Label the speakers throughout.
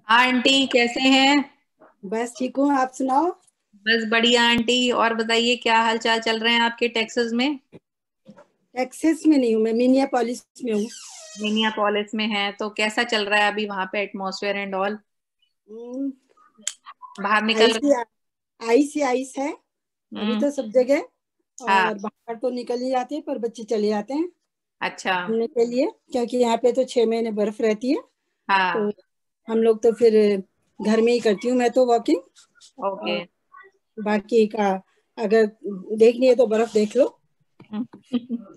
Speaker 1: हाँ आंटी, कैसे हैं?
Speaker 2: बस ठीक हूँ। आप सुनाओ।
Speaker 1: बस बढ़िया आंटी। और बताइए, क्या हाल चाल चल रहे हैं आपके टेक्सास में?
Speaker 2: टेक्सास में नहीं हूँ, मैं मिनियापोलिस में हूँ।
Speaker 1: मिनियापोलिस में है तो कैसा चल रहा है अभी वहां पे एटमॉस्फेयर एंड ऑल?
Speaker 2: हम्म,
Speaker 1: बाहर निकल
Speaker 2: आइस
Speaker 1: रहे
Speaker 2: ही आइस ही आइस है
Speaker 1: हैं?
Speaker 2: अभी तो सब जगह।
Speaker 1: हाँ।
Speaker 2: और बाहर तो निकल ही जाते हैं, पर बच्चे चले जाते हैं
Speaker 1: अच्छा।
Speaker 2: घूमने के लिए, क्योंकि यहाँ पे तो 6 महीने बर्फ रहती है। तो
Speaker 1: हाँ।
Speaker 2: हम लोग तो फिर घर में ही करती हूँ मैं तो वॉकिंग।
Speaker 1: ओके।
Speaker 2: और बाकी का अगर देखनी है तो बर्फ देख लो।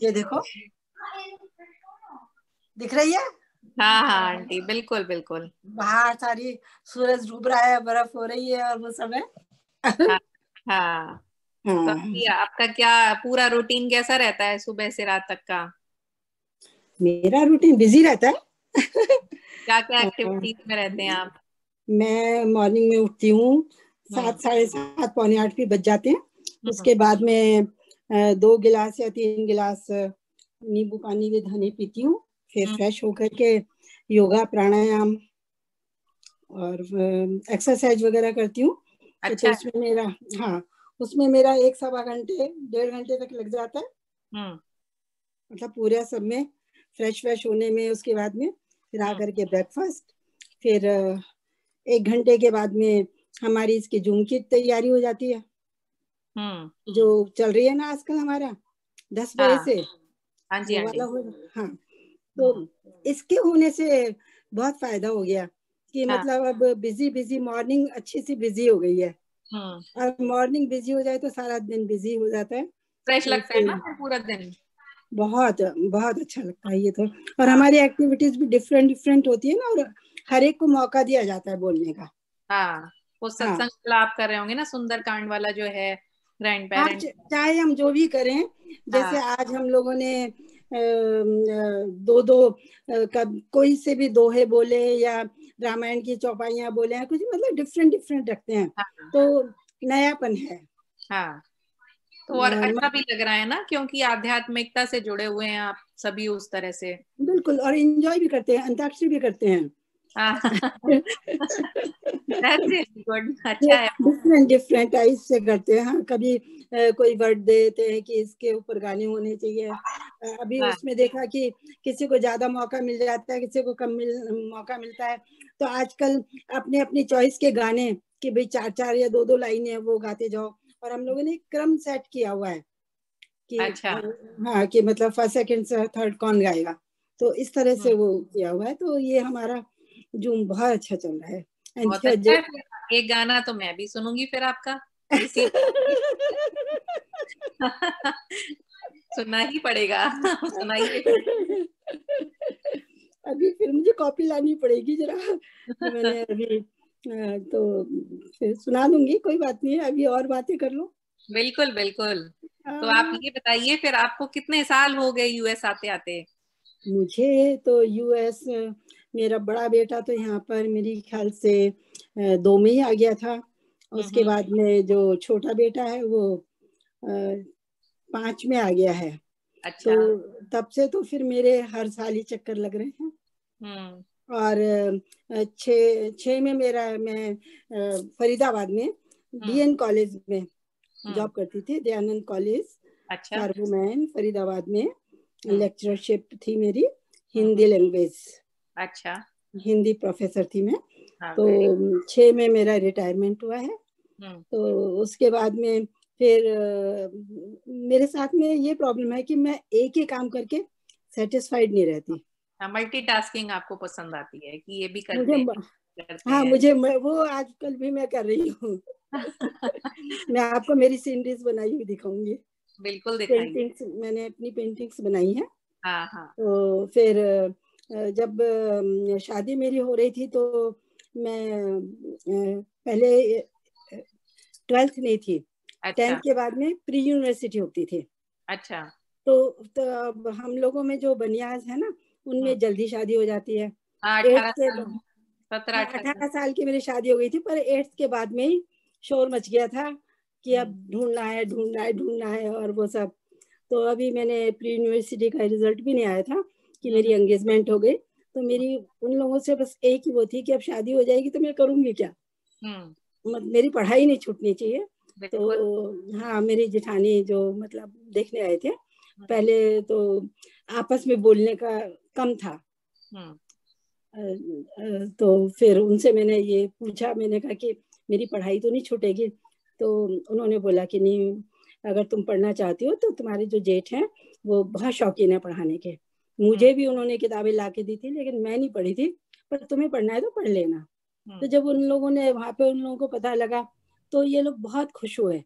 Speaker 2: ये देखो, दिख रही है।
Speaker 1: हाँ हाँ आंटी, बिल्कुल बिल्कुल।
Speaker 2: बाहर सारी सूरज डूब रहा है, बर्फ हो रही है और वो सब है।
Speaker 1: हाँ हाँ। तो
Speaker 2: हाँ,
Speaker 1: अभी आपका क्या पूरा रूटीन कैसा रहता है सुबह से रात तक का?
Speaker 2: मेरा रूटीन बिजी रहता है।
Speaker 1: क्या क्या
Speaker 2: और
Speaker 1: एक्टिविटीज में रहते हैं आप?
Speaker 2: मैं मॉर्निंग में उठती हूँ,
Speaker 1: हम्म।
Speaker 2: 7, 7:30, पौने 8 भी बज जाते हैं।
Speaker 1: हम्म।
Speaker 2: उसके बाद में 2 गिलास या 3 गिलास नींबू पानी विद हनी पीती हूँ। फिर
Speaker 1: हम्म।
Speaker 2: फ्रेश होकर के योगा प्राणायाम और एक्सरसाइज वगैरह करती हूँ। तो
Speaker 1: अच्छा।
Speaker 2: उसमें मेरा, हाँ, उसमें मेरा 1 सवा घंटे 1.5 घंटे तक लग जाता है।
Speaker 1: हम्म।
Speaker 2: मतलब पूरे सब में फ्रेश फ्रेश होने में। उसके बाद में फिर
Speaker 1: हम्म।
Speaker 2: आकर के ब्रेकफास्ट। फिर 1 घंटे के बाद में हमारी इसकी जूम की तैयारी हो जाती है,
Speaker 1: हम्म।
Speaker 2: जो चल रही है ना आजकल हमारा 10 बजे
Speaker 1: हाँ।
Speaker 2: से।
Speaker 1: हाँ जी
Speaker 2: वो
Speaker 1: आंटी।
Speaker 2: वाला हो, हाँ। तो
Speaker 1: हम्म।
Speaker 2: इसके होने से बहुत फायदा हो गया कि
Speaker 1: हाँ।
Speaker 2: मतलब अब बिजी बिजी मॉर्निंग अच्छी सी बिजी हो गई है।
Speaker 1: हम्म।
Speaker 2: और मॉर्निंग बिजी हो जाए तो सारा दिन बिजी हो जाता है।
Speaker 1: फ्रेश
Speaker 2: तो
Speaker 1: लगता है ना
Speaker 2: फिर
Speaker 1: फिर पूरा दिन।
Speaker 2: बहुत बहुत अच्छा लगता है ये तो। और
Speaker 1: हाँ।
Speaker 2: हमारी एक्टिविटीज भी डिफरेंट डिफरेंट होती है ना, और हर एक को मौका दिया जाता है बोलने का।
Speaker 1: हाँ। वो
Speaker 2: हाँ,
Speaker 1: सत्संग वाला आप कर रहे होंगे ना, सुंदर कांड वाला जो है, ग्रैंड
Speaker 2: हाँ,
Speaker 1: पेरेंट।
Speaker 2: चाहे हम जो भी करें। जैसे
Speaker 1: हाँ।
Speaker 2: आज हम लोगों ने दो दो कोई से भी दोहे बोले, या रामायण की चौपाइयाँ बोले, या कुछ मतलब डिफरेंट डिफरेंट रखते हैं।
Speaker 1: हाँ।
Speaker 2: तो नयापन है।
Speaker 1: हाँ। तो और अच्छा भी लग रहा है ना, क्योंकि आध्यात्मिकता से जुड़े हुए हैं आप सभी उस तरह से।
Speaker 2: बिल्कुल, और एंजॉय भी करते हैं, अंताक्षरी भी करते हैं।
Speaker 1: हाँ। दैट्स रियली गुड, अच्छा है वो।
Speaker 2: डिफरेंट डिफरेंट टाइप से करते हैं। हाँ, कभी कोई वर्ड देते हैं कि इसके ऊपर गाने होने चाहिए। अभी
Speaker 1: हाँ।
Speaker 2: उसमें देखा कि किसी को ज्यादा मौका मिल जाता है, किसी को कम मौका मिलता है। तो आजकल अपने अपनी चॉइस के गाने, कि भाई 4 4 या 2 2 लाइनें वो गाते जाओ। और हम लोगों ने एक क्रम सेट किया हुआ है कि
Speaker 1: अच्छा।
Speaker 2: हाँ, कि मतलब फर्स्ट सेकंड थर्ड कौन गाएगा। तो इस तरह से
Speaker 1: हम्म।
Speaker 2: वो किया हुआ है। तो ये हमारा जूम बहुत अच्छा चल रहा है।
Speaker 1: बहुत अच्छा है फिर। एक गाना तो मैं भी सुनूंगी फिर आपका इसी। सुनना ही पड़ेगा। सुनाइए फिर।
Speaker 2: अभी फिर मुझे कॉपी लानी पड़ेगी जरा। मैंने अभी तो फिर सुना दूंगी, कोई बात नहीं है। अभी और बातें कर लो।
Speaker 1: बिल्कुल बिल्कुल। तो आप
Speaker 2: आ,
Speaker 1: ये बताइए, फिर आपको कितने साल हो गए यूएस आते आते?
Speaker 2: मुझे तो यूएस, मेरा बड़ा बेटा तो यहाँ पर मेरी ख्याल से 2 में ही आ गया था। उसके
Speaker 1: हम्म।
Speaker 2: बाद में जो छोटा बेटा है वो 5 में आ गया है। तो
Speaker 1: अच्छा।
Speaker 2: तब से तो फिर मेरे हर साल ही चक्कर लग रहे हैं।
Speaker 1: हम्म।
Speaker 2: और 6 में मेरा, मैं फरीदाबाद में
Speaker 1: हम्म।
Speaker 2: डीएन कॉलेज में
Speaker 1: हम्म।
Speaker 2: जॉब करती थी, दयानंद कॉलेज
Speaker 1: अच्छा।
Speaker 2: फॉर वुमेन फरीदाबाद में।
Speaker 1: हम्म।
Speaker 2: लेक्चरशिप थी मेरी,
Speaker 1: हम्म।
Speaker 2: हिंदी लैंग्वेज,
Speaker 1: अच्छा।
Speaker 2: हिंदी प्रोफेसर थी मैं।
Speaker 1: हाँ,
Speaker 2: तो
Speaker 1: वेरी।
Speaker 2: 6 में मेरा रिटायरमेंट हुआ है।
Speaker 1: हम्म।
Speaker 2: तो उसके बाद में फिर मेरे साथ में ये प्रॉब्लम है कि मैं एक ही काम करके सेटिस्फाइड नहीं रहती।
Speaker 1: हाँ, मल्टीटास्किंग आपको पसंद आती है कि ये भी
Speaker 2: मुझे,
Speaker 1: करते हैं करते
Speaker 2: हाँ,
Speaker 1: हैं।
Speaker 2: वो आजकल भी मैं कर रही हूँ। मैं आपको मेरी सीनरीज बनाई हुई दिखाऊंगी।
Speaker 1: बिल्कुल दिखाएंगे।
Speaker 2: पेंटिंग्स, मैंने अपनी पेंटिंग्स बनाई है।
Speaker 1: हाँ हाँ।
Speaker 2: तो फिर जब शादी मेरी हो रही थी तो मैं पहले 12th नहीं थी। टेंथ
Speaker 1: अच्छा।
Speaker 2: के बाद में प्री यूनिवर्सिटी होती थी।
Speaker 1: अच्छा।
Speaker 2: तो अब हम लोगों में जो बनियाज है ना,
Speaker 1: हम्म।
Speaker 2: उनमें जल्दी शादी हो जाती है।
Speaker 1: हाँ,
Speaker 2: एट्थ
Speaker 1: 18
Speaker 2: के
Speaker 1: साल में। 17
Speaker 2: हाँ,
Speaker 1: 18।
Speaker 2: 18 साल की मेरी शादी हो गई थी, पर 8th के बाद में ही शोर मच गया था कि अब
Speaker 1: हम्म।
Speaker 2: ढूंढना है, ढूंढना है, ढूंढना है, और वो सब। तो अभी मैंने प्री यूनिवर्सिटी का रिजल्ट भी नहीं आया था कि
Speaker 1: हम्म।
Speaker 2: मेरी एंगेजमेंट हो गई। तो मेरी उन लोगों से बस एक ही वो थी कि अब शादी हो जाएगी तो मैं करूंगी क्या, मेरी पढ़ाई नहीं छूटनी चाहिए। तो हाँ, मेरी जेठानी जो मतलब देखने आए थे, पहले तो आपस में बोलने का कम था, तो फिर उनसे मैंने ये पूछा, मैंने कहा कि मेरी पढ़ाई तो नहीं छूटेगी? तो उन्होंने बोला कि नहीं, अगर तुम पढ़ना चाहती हो तो तुम्हारे जो जेठ हैं वो बहुत शौकीन है पढ़ाने के, मुझे भी उन्होंने किताबें ला के दी थी लेकिन मैं नहीं पढ़ी थी, पर तुम्हें पढ़ना है तो पढ़ लेना। तो जब उन लोगों ने वहां पे उन लोगों को पता लगा तो ये लोग बहुत खुश हुए।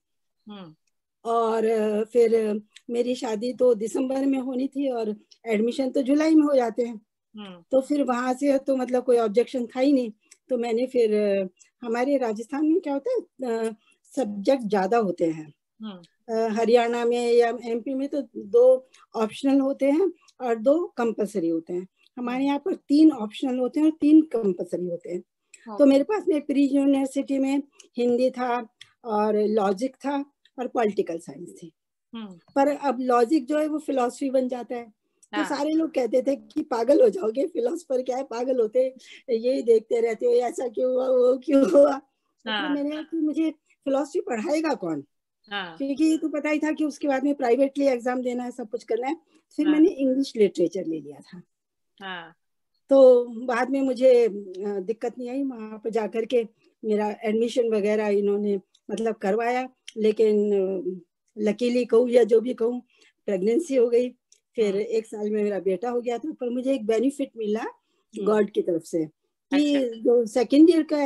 Speaker 2: और फिर मेरी शादी तो दिसंबर में होनी थी और एडमिशन तो जुलाई में हो जाते हैं। तो फिर वहां से तो मतलब कोई ऑब्जेक्शन था ही नहीं। तो मैंने फिर हमारे राजस्थान में क्या होता है, सब्जेक्ट ज्यादा होते हैं, हरियाणा में या एमपी में तो 2 ऑप्शनल होते हैं और 2 कंपलसरी होते हैं। हमारे यहाँ पर 3 ऑप्शनल होते हैं और 3 कंपलसरी होते हैं। तो मेरे पास में प्री यूनिवर्सिटी में हिंदी था और लॉजिक था और पॉलिटिकल साइंस थी। पर अब लॉजिक जो है वो फिलॉसफी बन जाता है। तो सारे लोग कहते थे कि पागल हो जाओगे, फिलोसफर क्या है, पागल होते यही देखते रहते हो, ऐसा क्यों हुआ, वो क्यों हुआ। तो मैंने कहा कि मुझे फिलोसफी पढ़ाएगा कौन, क्योंकि तो पता ही था कि उसके बाद में प्राइवेटली एग्जाम देना है, सब कुछ करना है। फिर मैंने इंग्लिश लिटरेचर ले लिया था। तो बाद में मुझे दिक्कत नहीं आई, वहां पर जाकर के मेरा एडमिशन वगैरह इन्होंने मतलब करवाया, लेकिन लकीली कहूँ या जो भी कहूँ, प्रेगनेंसी हो गई। फिर 1 साल में मेरा बेटा हो गया था। पर मुझे एक बेनिफिट मिला गॉड की तरफ से कि जो सेकेंड ईयर का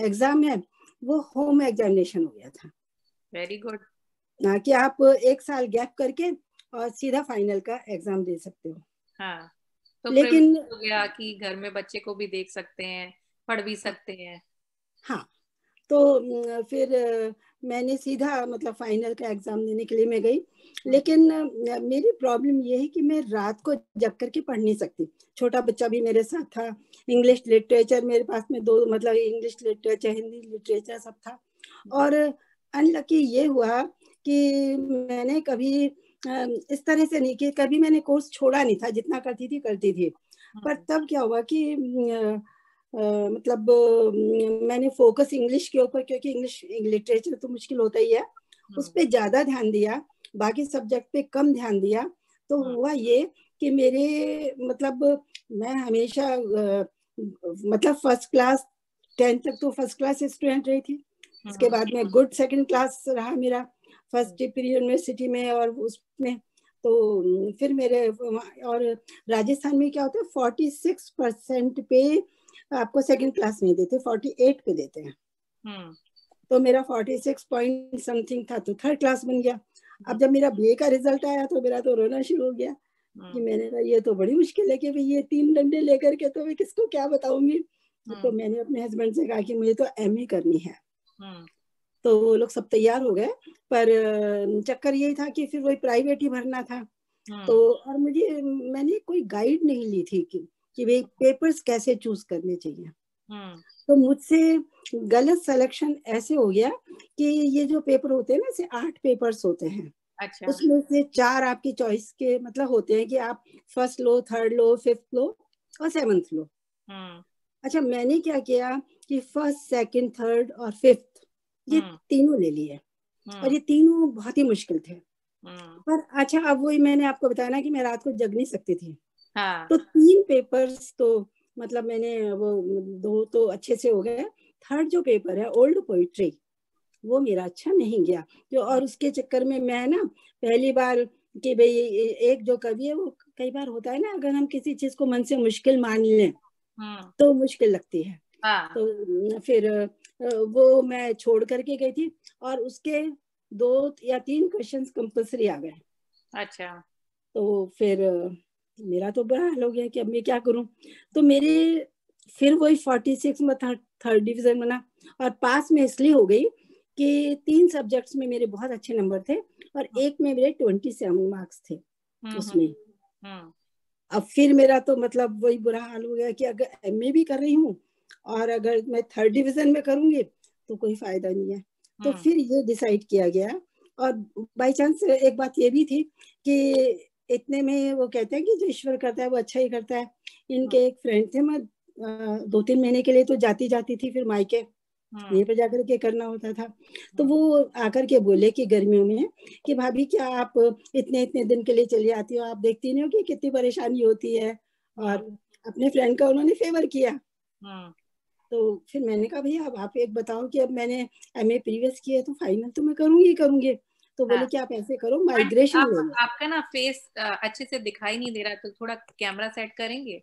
Speaker 2: एग्जाम है वो होम एग्जामिनेशन हो गया था।
Speaker 1: Very good.
Speaker 2: कि आप 1 साल गैप करके और सीधा फाइनल का एग्जाम दे सकते हो।
Speaker 1: हाँ, तो
Speaker 2: लेकिन
Speaker 1: हो गया कि घर में बच्चे को भी देख सकते हैं, पढ़ भी सकते हैं।
Speaker 2: हाँ, तो फिर मैंने सीधा मतलब फाइनल का एग्जाम देने के लिए मैं गई। लेकिन मेरी प्रॉब्लम ये है कि मैं रात को जग करके पढ़ नहीं सकती। छोटा बच्चा भी मेरे साथ था, इंग्लिश लिटरेचर मेरे पास में 2 मतलब इंग्लिश लिटरेचर, हिंदी लिटरेचर सब था। और अनलकी ये हुआ कि मैंने कभी इस तरह से नहीं कि कभी मैंने कोर्स छोड़ा नहीं था, जितना करती थी। पर तब क्या हुआ कि मतलब मैंने फोकस इंग्लिश के ऊपर, क्योंकि इंग्लिश लिटरेचर तो मुश्किल होता ही है, उस पर ज्यादा ध्यान दिया, बाकी सब्जेक्ट पे कम ध्यान दिया। तो हुआ ये कि मेरे मतलब मैं हमेशा मतलब फर्स्ट क्लास 10th तक तो फर्स्ट क्लास स्टूडेंट रही थी। उसके बाद में गुड सेकंड क्लास रहा मेरा फर्स्ट प्री यूनिवर्सिटी में और उसमें। तो फिर मेरे और राजस्थान में क्या होता है 46% पे आपको सेकंड क्लास नहीं देते, 48 पे देते हैं। तो मेरा 46 पॉइंट समथिंग था तो थर्ड क्लास बन गया। अब जब मेरा बीए का रिजल्ट आया तो मेरा तो रोना शुरू हो गया कि मैंने कहा ये तो बड़ी मुश्किल है कि भाई ये 3 डंडे लेकर के तो मैं किसको क्या बताऊंगी। तो मैंने अपने हस्बैंड से कहा कि मुझे तो एमए करनी है। तो वो लोग सब तैयार हो गए, पर चक्कर यही था कि फिर वही प्राइवेट ही भरना था। तो और मैंने कोई गाइड नहीं ली थी कि भाई पेपर्स कैसे चूज करने चाहिए। तो मुझसे गलत सिलेक्शन ऐसे हो गया कि ये जो पेपर होते हैं ना, से 8 पेपर्स होते हैं। अच्छा। उसमें से 4 आपकी चॉइस के मतलब होते हैं कि आप फर्स्ट लो, थर्ड लो, फिफ्थ लो और 7th लो। अच्छा, मैंने क्या किया कि फर्स्ट, सेकंड, थर्ड और फिफ्थ ये तीनों ले लिए और ये तीनों बहुत ही मुश्किल थे। पर अच्छा, अब वही मैंने आपको बताया ना कि मैं रात को जग नहीं सकती थी। तो 3 पेपर्स तो मतलब मैंने वो 2 तो अच्छे से हो गए। थर्ड जो पेपर है ओल्ड पोइट्री, वो मेरा अच्छा नहीं गया। जो और उसके चक्कर में मैं ना पहली बार कि भाई एक जो कवि है, वो कई बार होता है ना, अगर हम किसी चीज को मन से मुश्किल मान लें तो मुश्किल लगती है। तो फिर वो मैं छोड़ करके गई थी और उसके 2 या 3 क्वेश्चंस कंपल्सरी आ गए। अच्छा। तो फिर मेरा तो बुरा हाल हो गया कि अब मैं क्या करूं। तो मेरे फिर वही 46 में थर्ड डिवीजन बना और पास में इसलिए हो गई कि 3 सब्जेक्ट्स में मेरे बहुत अच्छे नंबर थे और एक में मेरे 27 मार्क्स थे उसमें। अब फिर मेरा तो मतलब वही बुरा हाल हो गया कि अगर एमए भी कर रही हूँ और अगर मैं थर्ड डिवीजन में करूंगी तो कोई फायदा नहीं है। तो फिर ये डिसाइड किया गया। और बाई चांस एक बात ये भी थी कि इतने में वो कहते हैं कि जो ईश्वर करता है वो अच्छा ही करता है। इनके एक फ्रेंड थे, मैं 2-3 महीने के लिए तो जाती थी, फिर मायके यहीं पे जाकर के करना होता था। तो वो आकर के बोले कि गर्मियों में कि भाभी क्या आप इतने इतने दिन के लिए चली आती हो, आप देखती नहीं हो कि कितनी परेशानी होती है। और अपने फ्रेंड का उन्होंने फेवर किया। तो फिर मैंने कहा भैया अब आप एक बताओ कि अब मैंने एमए प्रीवियस किया है तो फाइनल तो मैं करूंगी। तो बोले कि आप ऐसे करो, माइग्रेशन ले लो।
Speaker 1: आपका ना फेस अच्छे से दिखाई नहीं दे रहा, तो थोड़ा कैमरा सेट करेंगे।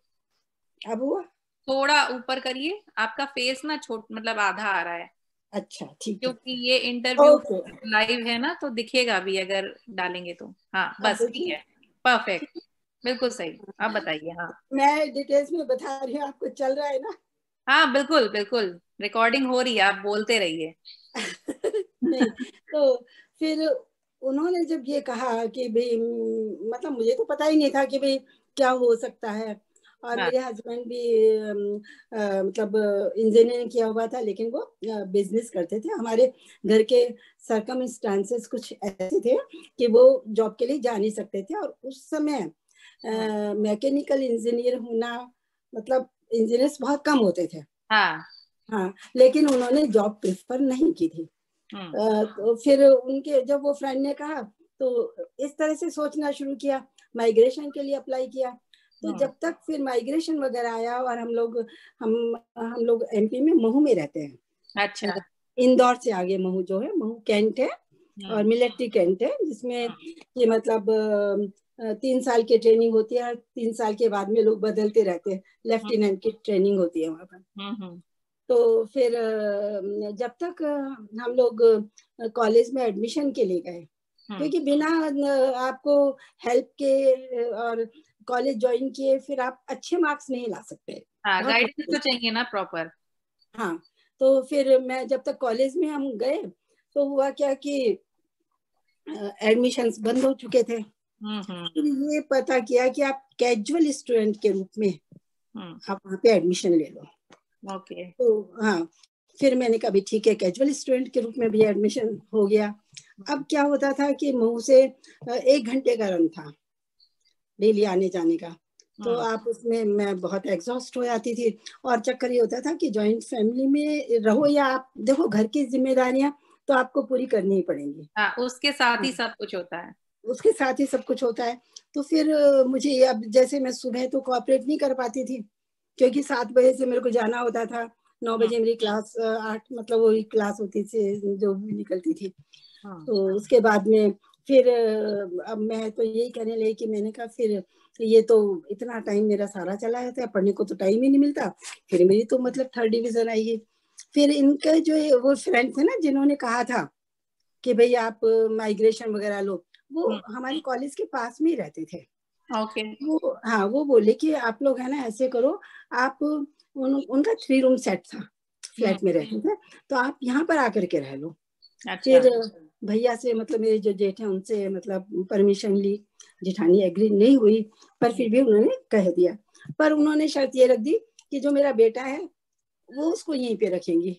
Speaker 2: अब हुआ?
Speaker 1: थोड़ा ऊपर करिए, आपका फेस ना मतलब आधा आ रहा है।
Speaker 2: अच्छा ठीक है।
Speaker 1: क्योंकि ये इंटरव्यू
Speaker 2: ओके,
Speaker 1: लाइव है ना, तो दिखेगा भी अगर डालेंगे तो। हाँ
Speaker 2: अब
Speaker 1: बस ठीक
Speaker 2: देखिए।
Speaker 1: है, परफेक्ट, बिल्कुल सही। आप बताइए। हाँ
Speaker 2: मैं डिटेल्स में बता रही हूँ, आपको चल रहा है ना?
Speaker 1: हाँ बिल्कुल बिल्कुल, रिकॉर्डिंग हो रही है, आप बोलते रहिए।
Speaker 2: नहीं, तो फिर उन्होंने जब ये कहा कि भाई मतलब मुझे तो पता ही नहीं था कि भाई क्या हो सकता है। और
Speaker 1: हाँ
Speaker 2: मेरे हस्बैंड भी मतलब इंजीनियरिंग किया हुआ था, लेकिन वो बिजनेस करते थे। हमारे घर के सर्कमस्टांसेस कुछ ऐसे थे कि वो जॉब के लिए जा नहीं सकते थे। और उस समय मैकेनिकल इंजीनियर होना मतलब इंजीनियर्स बहुत कम होते थे।
Speaker 1: हाँ।
Speaker 2: हाँ, लेकिन उन्होंने जॉब प्रेफर नहीं की थी। तो फिर उनके जब वो फ्रेंड ने कहा तो इस तरह से सोचना शुरू किया, माइग्रेशन के लिए अप्लाई किया। तो जब तक फिर माइग्रेशन वगैरह आया, और हम लोग एमपी में महू में रहते हैं।
Speaker 1: अच्छा।
Speaker 2: इंदौर से आगे महू जो है, महू कैंट है और मिलिट्री कैंट है, जिसमें ये मतलब 3 साल की ट्रेनिंग होती है। 3 साल के बाद में लोग बदलते रहते हैं, लेफ्टिनेंट की ट्रेनिंग होती है वहाँ पर। तो फिर जब तक हम लोग कॉलेज में एडमिशन के लिए गए, क्योंकि बिना आपको हेल्प के और कॉलेज ज्वाइन किए फिर आप अच्छे मार्क्स नहीं ला सकते।
Speaker 1: हाँ,
Speaker 2: बहुत
Speaker 1: गाइडेंस तो चाहिए ना प्रॉपर।
Speaker 2: हाँ, तो फिर मैं जब तक कॉलेज में हम गए तो हुआ क्या कि एडमिशन्स बंद हो चुके थे। फिर ये पता किया कि आप कैजुअल स्टूडेंट के रूप में आप वहाँ पे एडमिशन ले लो।
Speaker 1: ओके।
Speaker 2: तो हाँ, फिर मैंने कहा भी ठीक है, कैजुअल स्टूडेंट के रूप में भी एडमिशन हो गया। अब क्या होता था कि महू से 1 घंटे का रन था डेली आने जाने का। तो आप उसमें मैं बहुत एग्जॉस्ट हो जाती थी। और चक्कर ये होता था कि जॉइंट फैमिली में रहो या आप देखो, घर की जिम्मेदारियां तो आपको पूरी करनी ही पड़ेंगी।
Speaker 1: हाँ, उसके साथ ही
Speaker 2: हाँ,
Speaker 1: सब कुछ होता है।
Speaker 2: उसके साथ ही सब कुछ होता है। तो फिर मुझे अब जैसे मैं सुबह तो कोऑपरेट नहीं कर पाती थी, क्योंकि 7 बजे से मेरे को जाना होता था। 9 बजे मेरी क्लास 8 मतलब वही क्लास होती थी जो भी निकलती थी। तो उसके बाद में फिर अब मैं तो यही कहने लगी कि मैंने कहा फिर ये तो इतना टाइम मेरा सारा चला जाता है, पढ़ने को तो टाइम ही नहीं मिलता। फिर मेरी तो मतलब 3rd डिवीजन आई है। फिर इनके जो वो फ्रेंड थे ना जिन्होंने कहा था कि भाई आप माइग्रेशन वगैरह लो, वो हमारे कॉलेज के पास में ही रहते थे।
Speaker 1: ओके।
Speaker 2: वो हाँ, वो बोले कि आप लोग है ना ऐसे करो, आप उनका 3 रूम सेट था, फ्लैट में रहते थे, तो आप यहाँ पर आकर के रह लो।
Speaker 1: अच्छा।
Speaker 2: फिर भैया से मतलब मेरे जो जेठ है उनसे मतलब परमिशन ली, जेठानी एग्री नहीं हुई, पर फिर भी उन्होंने कह दिया। पर उन्होंने शर्त ये रख दी कि जो मेरा बेटा है वो उसको यहीं पे रखेंगी।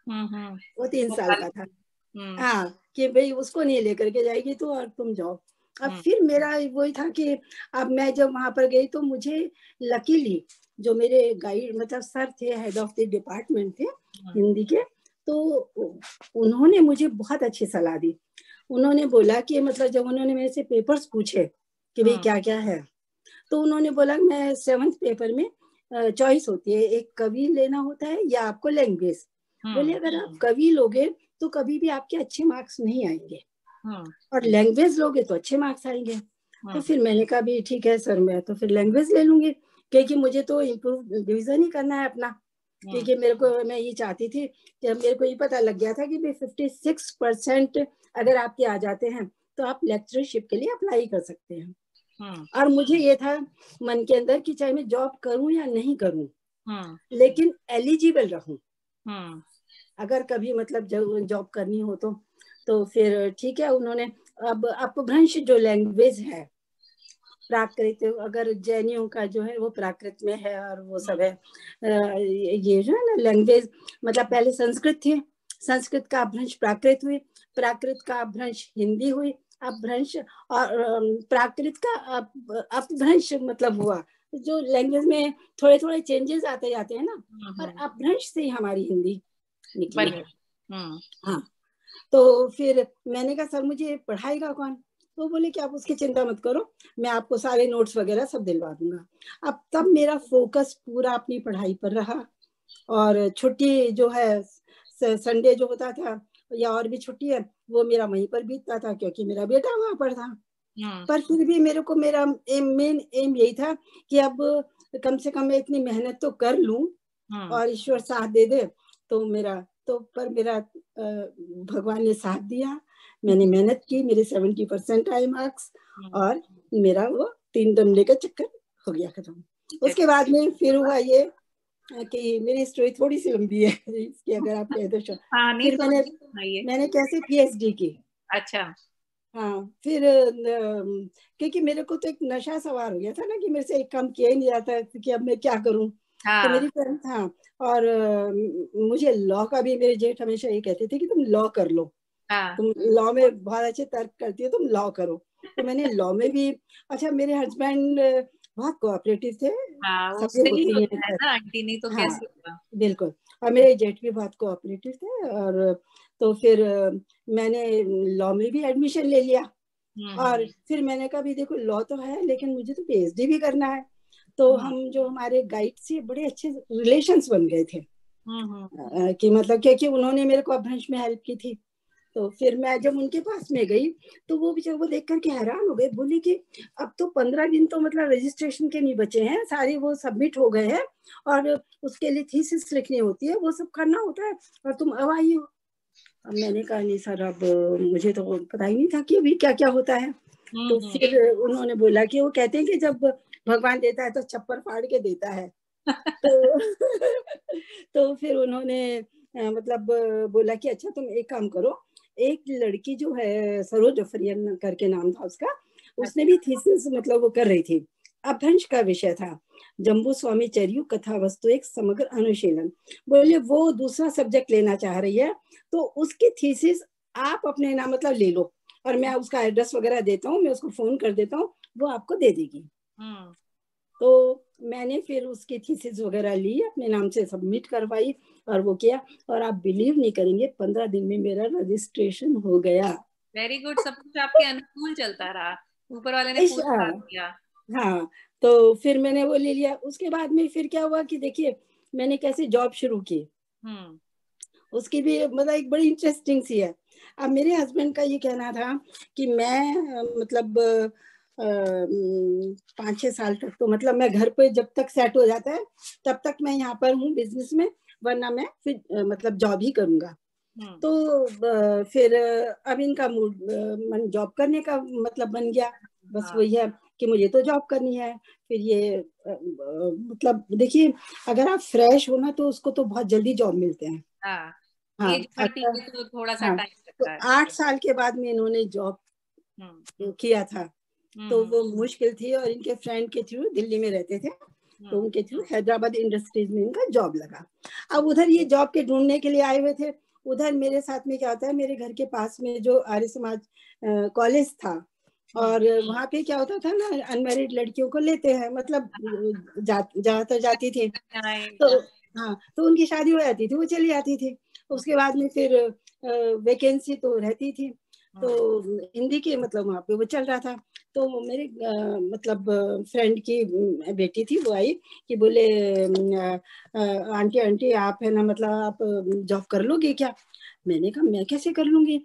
Speaker 2: वो 3 साल का था। हाँ, कि भाई उसको नहीं लेकर के जाएगी तो और तुम जाओ। अब फिर मेरा वही था कि अब मैं जब वहां पर गई तो मुझे लकीली जो मेरे गाइड मतलब सर थे, हेड ऑफ द डिपार्टमेंट थे हिंदी के, तो उन्होंने मुझे बहुत अच्छी सलाह दी। उन्होंने बोला कि मतलब जब उन्होंने मेरे से पेपर्स पूछे कि भाई क्या क्या है, तो उन्होंने बोला मैं 7th पेपर में चॉइस होती है, एक कवि लेना होता है या आपको लैंग्वेज। बोले अगर आप कवि लोगे तो कभी भी आपके अच्छे मार्क्स नहीं आएंगे, और लैंग्वेज लोगे तो अच्छे मार्क्स आएंगे। तो फिर मैंने कहा भी ठीक है सर, मैं तो फिर लैंग्वेज ले लूंगी, क्योंकि मुझे तो इम्प्रूव डिवीजन ही करना है अपना। क्योंकि मेरे को मैं ये चाहती थी कि मेरे को ये पता लग गया था कि भाई 56% अगर आपके आ जाते हैं तो आप लेक्चरशिप के लिए अप्लाई कर सकते हैं। और मुझे ये था मन के अंदर कि चाहे मैं जॉब करूं या नहीं करूं, लेकिन एलिजिबल रहूं। अगर कभी मतलब जॉब करनी हो तो फिर ठीक है। उन्होंने अब अपभ्रंश जो लैंग्वेज है, प्राकृत, अगर जैनियों का जो है वो प्राकृत में है और वो सब है, ये जो है ना लैंग्वेज, मतलब पहले संस्कृत थी, संस्कृत का अपभ्रंश प्राकृत हुई, प्राकृत का अपभ्रंश हिंदी हुई, अपभ्रंश और प्राकृत का अपभ्रंश मतलब हुआ जो लैंग्वेज में थोड़े थोड़े चेंजेस आते जाते हैं ना, और अपभ्रंश से ही हमारी हिंदी निकली है। हाँ, तो फिर मैंने कहा सर मुझे पढ़ाएगा कौन? तो बोले कि आप उसकी चिंता मत करो, मैं आपको सारे नोट्स वगैरह सब दिलवा दूंगा। अब तब मेरा फोकस पूरा अपनी पढ़ाई पर रहा, और छुट्टी जो है संडे जो होता था या और भी छुट्टी है, वो मेरा वहीं पर बीतता था, क्योंकि मेरा बेटा वहां पर था। पर फिर भी मेरे को मेरा मेन एम यही था कि अब कम से कम मैं इतनी मेहनत तो कर लूं और ईश्वर साथ दे दे। तो मेरा भगवान ने साथ दिया, मैंने मेहनत की, मेरे 70% आए मार्क्स, और मेरा वो 3 डंडे का चक्कर हो गया खत्म। उसके बाद में फिर हुआ ये कि मेरी स्टोरी थोड़ी सी लंबी है इसकी, अगर आप कहें तो। फिर मैंने कैसे पीएचडी की।
Speaker 1: अच्छा।
Speaker 2: हाँ, फिर क्योंकि मेरे को तो एक नशा सवार हो गया था ना कि मेरे से एक काम किया ही नहीं जाता है कि अब मैं क्या करूं। तो मेरी फ्रेंड था, और मुझे लॉ का भी, मेरे जेठ हमेशा ये कहते थे कि तुम लॉ कर लो, तुम लॉ में बहुत अच्छे तर्क करती हो, तुम लॉ करो। तो मैंने लॉ में भी, अच्छा मेरे हस्बैंड बहुत कोऑपरेटिव थे।
Speaker 1: उससे ही होता है ना आंटी, नहीं तो कैसे होगा।
Speaker 2: बिल्कुल, और मेरे जेठ भी बहुत कोऑपरेटिव थे। और तो फिर मैंने लॉ में भी एडमिशन ले लिया। और फिर मैंने कहा भी देखो लॉ तो है, लेकिन मुझे तो पीएचडी भी करना है। तो हम जो हमारे गाइड से बड़े अच्छे रिलेशंस बन गए थे, कि मतलब क्योंकि उन्होंने मेरे को अपभ्रंश में हेल्प की थी। तो फिर मैं जब उनके पास में गई तो वो देख करके हैरान हो गए, बोली कि अब तो 15 दिन तो मतलब रजिस्ट्रेशन के नहीं बचे हैं, सारे वो सबमिट हो गए हैं, और उसके लिए थीसिस लिखनी होती है, वो सब करना होता है, और तुम अब आई हो। अब मैंने कहा नहीं सर, अब मुझे तो पता ही नहीं था कि अभी क्या क्या होता है। तो फिर उन्होंने बोला कि वो कहते हैं कि जब भगवान देता है तो छप्पर फाड़ के देता है। तो फिर उन्होंने मतलब बोला कि अच्छा तुम एक काम करो, एक लड़की जो है सरोज अफरियन करके नाम था उसका, उसने भी थीसिस मतलब वो कर रही थी, अपभ्रंश का विषय था, जम्बू स्वामी चर्यु कथा वस्तु एक समग्र अनुशीलन। बोले वो दूसरा सब्जेक्ट लेना चाह रही है, तो उसकी थीसिस आप अपने नाम मतलब ले लो, और मैं उसका एड्रेस वगैरह देता हूँ, मैं उसको फोन कर देता हूँ, वो आपको दे देगी। तो मैंने फिर उसकी थीसिस वगैरह ली, अपने नाम से सबमिट करवाई, और वो किया, और आप बिलीव नहीं करेंगे 15 दिन में मेरा रजिस्ट्रेशन हो गया।
Speaker 1: वेरी गुड, सब कुछ आपके अनुकूल चलता रहा, ऊपर वाले ने पूरा साथ दिया।
Speaker 2: हाँ, तो फिर मैंने वो ले लिया। उसके बाद में फिर क्या हुआ कि देखिए मैंने कैसे जॉब शुरू की, उसकी भी मतलब एक बड़ी इंटरेस्टिंग सी है। अब मेरे हस्बैंड का ये कहना था कि मैं मतलब 5-6 साल तक तो मतलब मैं घर पे जब तक सेट हो जाता है तब तक मैं यहाँ पर हूँ बिजनेस में, वरना मैं फिर मतलब जॉब ही करूंगा। तो फिर अब इनका मूड मन जॉब करने का मतलब बन गया, बस वही है कि मुझे तो जॉब करनी है। फिर ये मतलब देखिए अगर आप फ्रेश हो ना तो उसको तो बहुत जल्दी जॉब मिलते हैं। हाँ,
Speaker 1: तो थोड़ा सा टाइम लगता है।
Speaker 2: 8 साल के बाद में इन्होंने जॉब किया था, तो वो मुश्किल थी, और इनके फ्रेंड के थ्रू दिल्ली में रहते थे, तो उनके थ्रू हैदराबाद इंडस्ट्रीज में इनका जॉब लगा। अब उधर ये जॉब के ढूंढने के लिए आए हुए थे। उधर मेरे साथ में क्या होता है, मेरे घर के पास में जो आर्य समाज कॉलेज था, और वहाँ पे क्या होता था ना, अनमैरिड लड़कियों को लेते हैं, मतलब ज्यादातर जाती थी, तो हाँ, तो उनकी शादी हो जाती थी, वो चली जाती थी। उसके बाद में फिर वैकेंसी तो रहती थी, तो हिंदी के मतलब वहाँ पे वो चल रहा था। तो मेरे मतलब फ्रेंड की बेटी थी, वो आई कि बोले आंटी आंटी आप है ना मतलब आप जॉब कर लोगे क्या? मैंने कहा मैं कैसे कर लूंगी,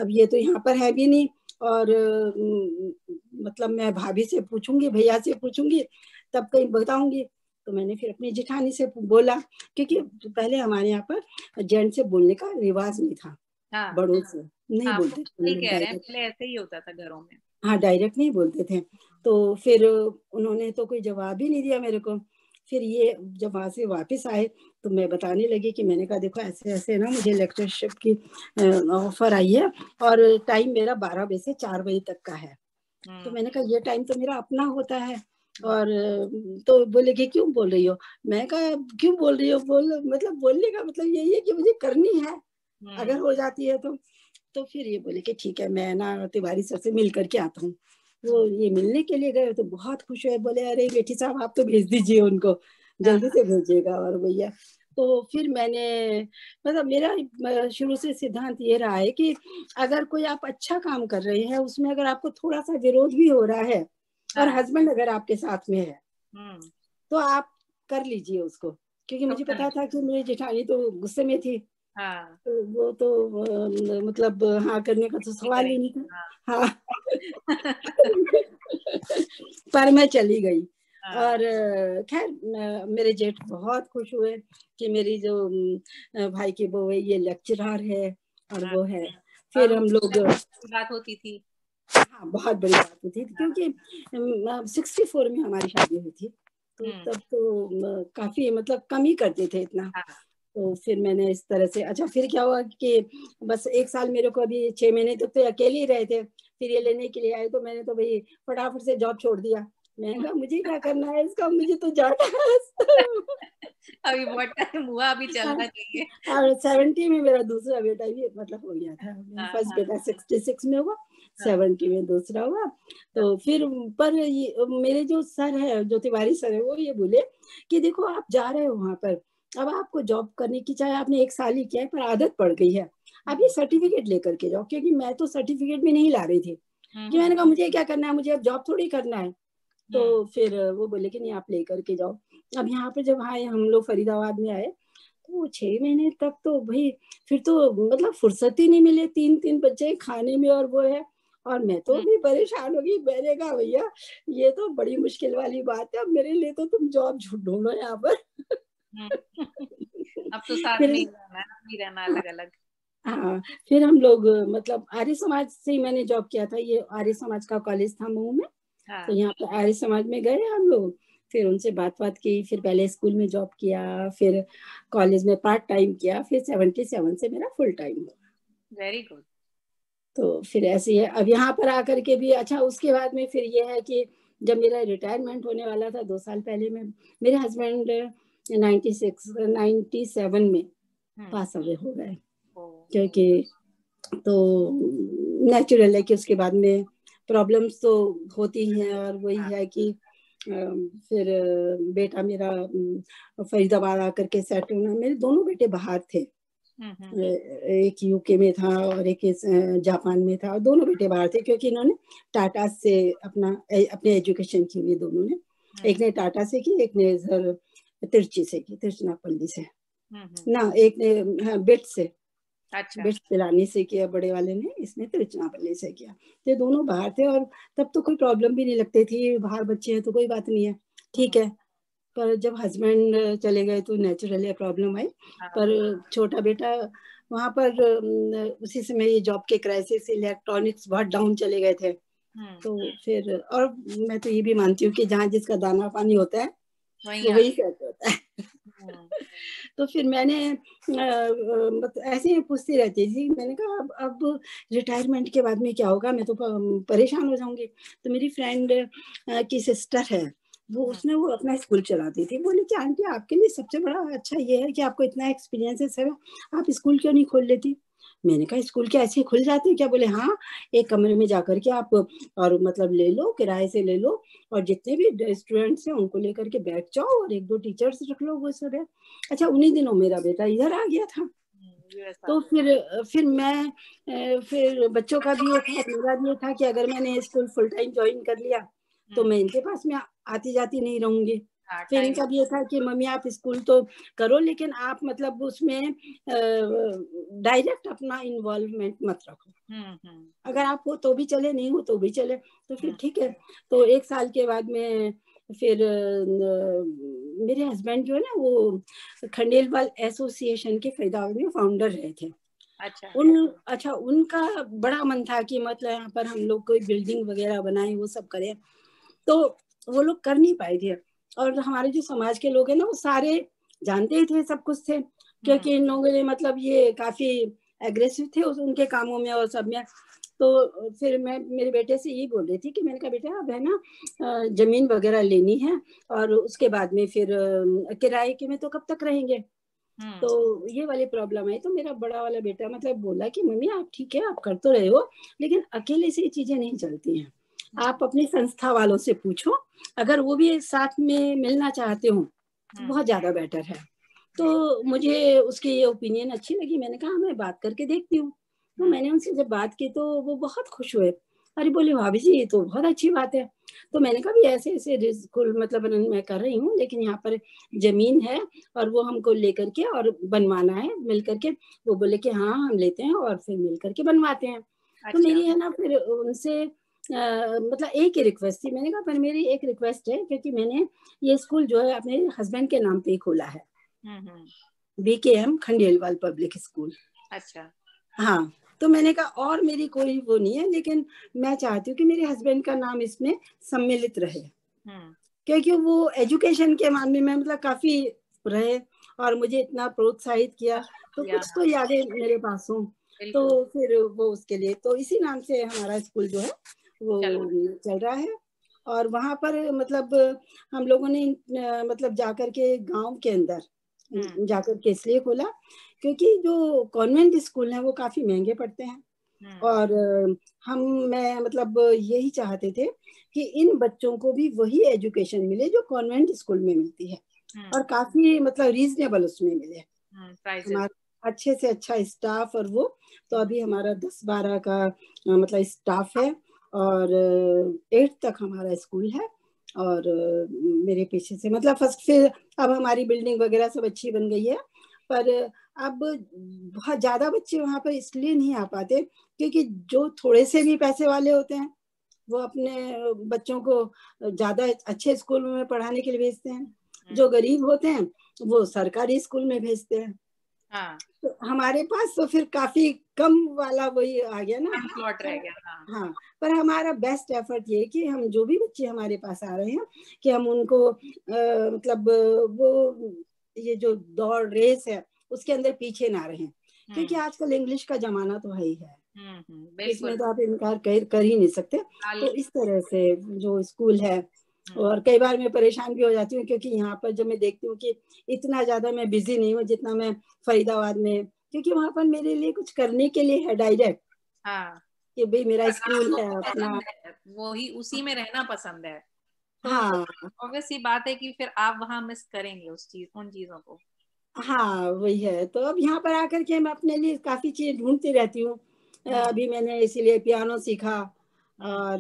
Speaker 2: अब ये तो यहाँ पर है भी नहीं, और मतलब मैं भाभी से पूछूंगी, भैया से पूछूंगी, तब कहीं बताऊंगी। तो मैंने फिर अपनी जेठानी से बोला, क्योंकि पहले हमारे यहाँ पर जेंट्स से बोलने का रिवाज नहीं था, बड़ों से नहीं बोलते थे,
Speaker 1: पहले ऐसे ही होता था घरों में।
Speaker 2: हाँ, डायरेक्ट नहीं बोलते थे। तो फिर उन्होंने तो कोई जवाब ही नहीं दिया मेरे को। फिर ये जब वहां से वापस आए तो मैं बताने लगी कि मैंने कहा देखो ऐसे ऐसे ना मुझे लेक्चरशिप की ऑफर आई है, और टाइम मेरा 12 बजे से 4 बजे तक का है। तो मैंने कहा ये टाइम तो मेरा अपना होता है। और तो बोले कि क्यों बोल रही हो? मैं कहा क्यों बोल रही हो, मतलब बोलने का मतलब यही है कि मुझे करनी है, अगर हो जाती है तो। फिर ये बोले कि ठीक है मैं ना तिवारी सर से मिल करके आता हूँ। वो ये मिलने के लिए गए तो बहुत खुश हुए, बोले अरे बेटी साहब आप तो भेज दीजिए उनको, जल्दी से भेजिएगा। और भैया तो फिर मैंने मतलब मेरा शुरू से सिद्धांत ये रहा है कि अगर कोई आप अच्छा काम कर रहे हैं, उसमें अगर आपको थोड़ा सा विरोध भी हो रहा है और हस्बैंड अगर आपके साथ में है तो आप कर लीजिए उसको, क्योंकि मुझे पता था कि मेरी जेठानी तो गुस्से में थी। तो वो तो मतलब हाँ करने का तो सवाल ही नहीं था। हाँ पर मैं चली गई। और खैर मेरे जेठ बहुत खुश हुए कि मेरी जो भाई की बहू है ये लेक्चरर है और वो है। फिर हम लोग
Speaker 1: बात होती थी।
Speaker 2: हाँ बहुत बड़ी बात होती थी, क्योंकि 64 में हमारी शादी हुई थी, तो तब तो काफी मतलब कम ही करते थे इतना। तो फिर मैंने इस तरह से, अच्छा फिर क्या हुआ कि बस 1 साल मेरे को, अभी 6 महीने तक तो अकेले ही रहे थे, फिर ये लेने के लिए आए तो मैंने तो भाई फटाफट से जॉब छोड़ दिया। मैंने कहा मुझे क्या करना है इसका, मुझे तो जाता है
Speaker 1: अभी बहुत टाइम हुआ, अभी चलना चाहिए।
Speaker 2: और 70 में मेरा दूसरा बेटा भी मतलब हो गया था। मेरा फर्स्ट बेटा 66 में हुआ, 70 में दूसरा हुआ। तो फिर पर मेरे जो सर है, जो तिवारी सर है, वो ये बोले कि देखो आप जा रहे हो वहां पर, अब आपको जॉब करने की, चाहे आपने 1 साल ही किया है पर आदत पड़ गई है, अब ये सर्टिफिकेट लेकर के जाओ। क्योंकि मैं तो सर्टिफिकेट भी नहीं ला रही थी, कि मैंने कहा मुझे क्या करना है, मुझे अब जॉब थोड़ी करना है। तो फिर वो बोले कि नहीं आप लेकर के जाओ। अब यहाँ पे जब आए हम लोग फरीदाबाद में आए, तो 6 महीने तक तो भाई फिर तो मतलब फुर्सत ही नहीं मिले, 3 बच्चे खाने में और वो है। और मैं तो भी परेशान हो गई, मैंने कहा भैया ये तो बड़ी मुश्किल वाली बात है, अब मेरे लिए तो तुम जॉब ढूंढो यहाँ पर
Speaker 1: अब तो साथ में ही रहना अलग अलग।
Speaker 2: हाँ फिर हम लोग मतलब आर्य समाज से ही मैंने जॉब किया था, ये आर्य समाज का कॉलेज था मऊ में। तो यहाँ पे आर्य समाज में गए हम लोग, फिर उनसे बात की, फिर पहले स्कूल में जॉब किया, फिर कॉलेज में पार्ट टाइम किया, फिर 77 से मेरा फुल टाइम हुआ।
Speaker 1: Very good.
Speaker 2: तो फिर ऐसे ही है अब यहाँ पर आकर के भी। अच्छा उसके बाद में फिर ये है कि जब मेरा रिटायरमेंट होने वाला था 2 साल पहले में, मेरे हस्बैंड 97 में पास अवे हो गए। क्योंकि तो नेचुरल है कि उसके बाद में प्रॉब्लम्स तो होती हैं, और वही है कि फिर बेटा मेरा फरीदाबाद आकर के सेट होना, मेरे दोनों बेटे बाहर थे, एक यूके में था और एक जापान में था, और दोनों बेटे बाहर थे क्योंकि इन्होंने टाटा से अपने एजुकेशन की हुई दोनों ने। एक ने टाटा से की, एक ने इधर तिरुचि से की, तिरुचनापल्ली से ना, एक ने हाँ, बिट से,
Speaker 1: अच्छा।
Speaker 2: बिट पिलानी से किया बड़े वाले ने, इसने तिरुचनापल्ली से किया। तो दोनों बाहर थे और तब तो कोई प्रॉब्लम भी नहीं लगती थी, बाहर बच्चे हैं तो कोई बात नहीं है, ठीक है। पर जब हस्बैंड चले गए तो नेचुरली प्रॉब्लम आई। पर छोटा बेटा वहां पर उसी समय ये जॉब के क्राइसिस, इलेक्ट्रॉनिक्स बहुत डाउन चले गए थे। तो फिर और मैं तो ये भी मानती हूँ कि जहाँ जिसका दाना पानी होता है वो वही सेट होता है तो फिर मैंने ऐसे ही पूछती रहती थी, मैंने कहा अब रिटायरमेंट के बाद में क्या होगा, मैं तो परेशान हो जाऊंगी। तो मेरी फ्रेंड की सिस्टर है, उसने वो अपना स्कूल चलाती थी, बोली कि आंटी आपके लिए सबसे बड़ा अच्छा ये है कि आपको इतना एक्सपीरियंस है सर, आप स्कूल क्यों नहीं खोल लेती। मैंने कहा स्कूल के ऐसे खुल जाते हैं क्या। बोले हाँ, एक कमरे में जाकर के आप और मतलब ले लो, किराए से ले लो, और जितने भी स्टूडेंट्स हैं उनको लेकर के बैठ जाओ और 1-2 टीचर्स रख लो, वो सब है। अच्छा उन्हीं दिनों मेरा बेटा इधर आ गया था। तो फिर मैं फिर बच्चों का भी ये था, मेरा भी ये था कि अगर मैंने स्कूल फुल टाइम ज्वाइन कर लिया तो मैं इनके पास में आती जाती नहीं रहूंगी। फिर इनका भी ये था कि मम्मी आप स्कूल तो करो, लेकिन आप मतलब उसमें डायरेक्ट अपना इन्वॉल्वमेंट मत रखो, अगर आप हो तो भी चले, नहीं हो तो भी चले। तो फिर ठीक है। तो 1 साल के बाद में फिर मेरे हस्बैंड जो है ना, वो खंडेलवाल एसोसिएशन के फरीदाबाद में फाउंडर रहे थे। अच्छा उनका बड़ा मन था कि मतलब यहाँ पर हम लोग कोई बिल्डिंग वगैरह बनाए, वो सब करें, तो वो लोग कर नहीं पाए थे। और हमारे जो समाज के लोग हैं ना, वो सारे जानते ही थे, सब कुछ थे, क्योंकि इन लोगों ने मतलब ये काफी एग्रेसिव थे उनके कामों में और सब में। तो फिर मैं मेरे बेटे से यही बोल रही थी कि मैंने कहा बेटा अब है ना जमीन वगैरह लेनी है, और उसके बाद में फिर किराए के में तो कब तक रहेंगे। तो ये वाली प्रॉब्लम है। तो मेरा बड़ा वाला बेटा मतलब बोला कि मम्मी आप ठीक है, आप कर तो रहे हो, लेकिन अकेले से ये चीजें नहीं चलती हैं, आप अपनी संस्था वालों से पूछो, अगर वो भी साथ में मिलना चाहते हो तो बहुत ज्यादा बेटर है। तो मुझे उसकी ये ओपिनियन अच्छी लगी, मैंने कहा मैं बात करके देखती हूँ। तो मैंने उनसे जब बात की तो वो बहुत खुश हुए, अरे बोले भाभी जी ये तो बहुत अच्छी बात है। तो मैंने कहा भी ऐसे ऐसे स्कूल मतलब मैं कर रही हूँ, लेकिन यहाँ पर जमीन है और वो हमको लेकर के और बनवाना है मिल करके। वो बोले कि हाँ हम लेते हैं और फिर मिल करके बनवाते हैं। तो मेरी है ना फिर उनसे मतलब एक ही रिक्वेस्ट थी, मैंने कहा पर मेरी एक रिक्वेस्ट है, क्योंकि मैंने ये स्कूल जो है अपने हस्बैंड के नाम पे ही खोला है, BKM खंडेलवाल पब्लिक स्कूल।
Speaker 1: अच्छा।
Speaker 2: हाँ, तो मैंने कहा और मेरी कोई वो नहीं है, लेकिन मैं चाहती हूँ कि मेरे हस्बैंड का नाम इसमें सम्मिलित रहे, क्योंकि वो एजुकेशन के मामले में मतलब काफी रहे और मुझे इतना प्रोत्साहित किया, तो कुछ तो यादें मेरे पास हों। तो फिर वो उसके लिए तो इसी नाम से हमारा स्कूल जो है वो चल रहा है। और वहाँ पर मतलब हम लोगों ने मतलब जाकर के गांव के अंदर जाकर के इसलिए खोला क्योंकि जो कॉन्वेंट स्कूल हैं वो काफी महंगे पड़ते हैं। और मैं मतलब यही चाहते थे कि इन बच्चों को भी वही एजुकेशन मिले जो कॉन्वेंट स्कूल में मिलती है, और काफी मतलब रीजनेबल उसमें मिले, हमारा अच्छे से अच्छा स्टाफ और वो। तो अभी हमारा 10-12 का मतलब स्टाफ है और 8 तक हमारा स्कूल है। और मेरे पीछे से मतलब फर्स्ट फिर अब हमारी बिल्डिंग वगैरह सब अच्छी बन गई है, पर अब बहुत ज्यादा बच्चे वहां पर इसलिए नहीं आ पाते क्योंकि जो थोड़े से भी पैसे वाले होते हैं वो अपने बच्चों को ज्यादा अच्छे स्कूल में पढ़ाने के लिए भेजते हैं, जो गरीब होते हैं वो सरकारी स्कूल में भेजते हैं। तो हमारे पास तो फिर काफी कम वाला वही आ गया ना,
Speaker 1: प्लॉट रह गया।
Speaker 2: हाँ, पर हमारा बेस्ट एफर्ट ये कि हम जो भी बच्चे हमारे पास आ रहे हैं कि हम उनको मतलब वो ये जो दौड़ रेस है उसके अंदर पीछे ना रहें, क्योंकि आजकल इंग्लिश का जमाना तो है ही है, इसमें तो आप इनकार कर ही नहीं सकते। तो इस तरह से जो स्कूल है, और कई बार मैं परेशान भी हो जाती हूँ क्योंकि यहाँ पर जब मैं देखती हूँ कि इतना ज्यादा मैं बिजी नहीं हूँ जितना मैं फरीदाबाद में, क्योंकि वहां पर मेरे लिए कुछ करने के लिए है डायरेक्ट, कि भाई मेरा स्कूल है अपना,
Speaker 1: वो ही उसी में रहना पसंद है। तो
Speaker 2: हाँ
Speaker 1: ऑब्वियस सी बात है कि फिर आप वहां मिस करेंगे उन चीजों को।
Speaker 2: हाँ वही है। तो अब यहाँ पर आकर के मैं अपने लिए काफी चीज ढूंढती रहती हूँ। अभी मैंने इसीलिए पियानो सीखा, और